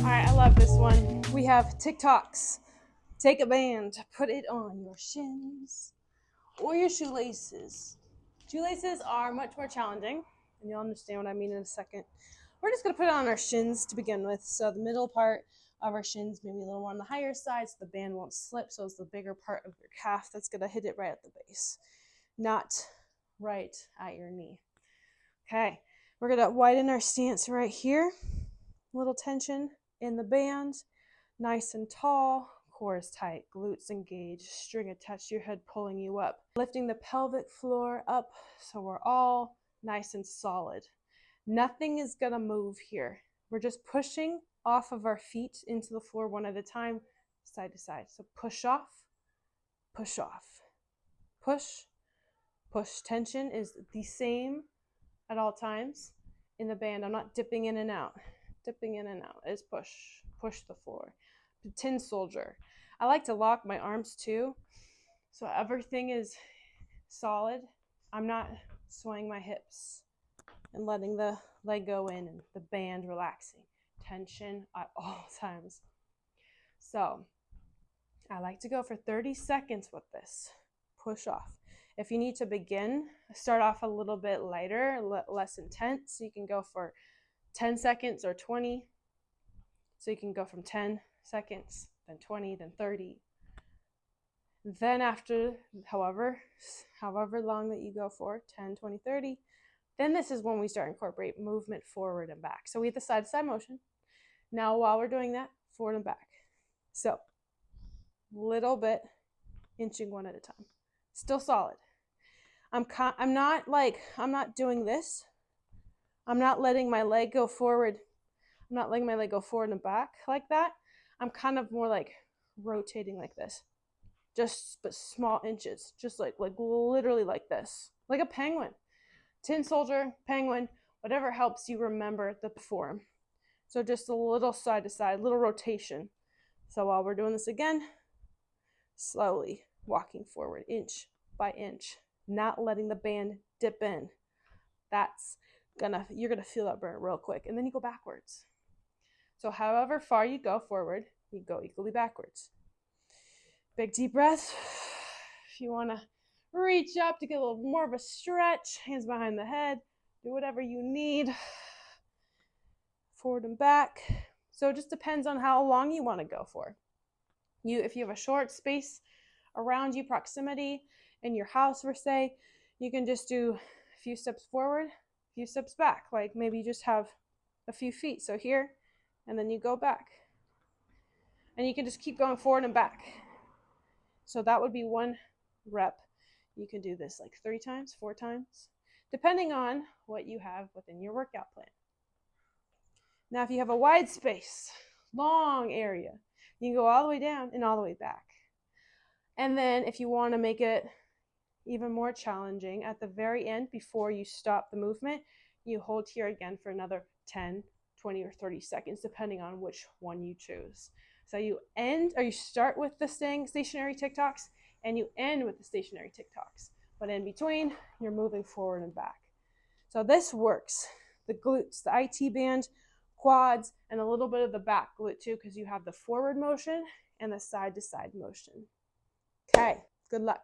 I love this one. We have TikToks. Take a band, put it on your shins or your shoelaces. Shoelaces are much more challenging, and you'll understand what I mean in a second. We're just going to put it on our shins to begin with. So the middle part of our shins, maybe a little more on the higher side so the band won't slip. So it's the bigger part of your calf that's going to hit it right at the base, not right at your knee. Okay, we're going to widen our stance right here. Little tension in the band, nice and tall, core is tight, glutes engaged, string attached to your head pulling you up. Lifting the pelvic floor up so we're all nice and solid. Nothing is gonna move here. We're just pushing off of our feet into the floor one at a time, side to side. So push off, push off, push, push. Tension is the same at all times in the band. I'm not dipping in and out. Dipping in and out is push, push the floor. Tin soldier. I like to lock my arms too, so everything is solid. I'm not swaying my hips and letting the leg go in and the band relaxing. Tension at all times. So I like to go for 30 seconds with this. Push off. If you need to begin, start off a little bit lighter, less intense. You can go for 10 seconds or 20. So you can go from 10 seconds, then 20, then 30. Then after, however long that you go for, 10, 20, 30, then this is when we start incorporate movement forward and back. So we have the side-to-side motion. Now while we're doing that, forward and back. So little bit, inching one at a time. Still solid. I'm not doing this. I'm not letting my leg go forward. I'm not letting my leg go forward and back like that. I'm kind of more like rotating like this. Just but small inches. Just like literally like this. Like a penguin. Tin soldier, penguin, whatever helps you remember the form. So just a little side to side, little rotation. So while we're doing this again, slowly walking forward, inch by inch. Not letting the band dip in. You're gonna feel that burn real quick. And then you go backwards. So however far you go forward, you go equally backwards. Big deep breath. If you want to reach up to get a little more of a stretch, hands behind the head, do whatever you need. Forward and back. So it just depends on how long you want to go for. If you have a short space around you, proximity in your house, per se, you can just do a few steps forward, a few steps back. Like maybe you just have a few feet. So here, and then you go back. And you can just keep going forward and back. So that would be one rep. You can do this like 3 times, 4 times, depending on what you have within your workout plan. Now, if you have a wide space, long area, you can go all the way down and all the way back. And then if you want to make it even more challenging, at the very end, before you stop the movement, you hold here again for another 10, 20, or 30 seconds, depending on which one you choose. So you start with the stationary TikToks, and you end with the stationary TikToks. But in between, you're moving forward and back. So this works. The glutes, the IT band, quads, and a little bit of the back glute too, because you have the forward motion and the side-to-side motion. Okay, good luck.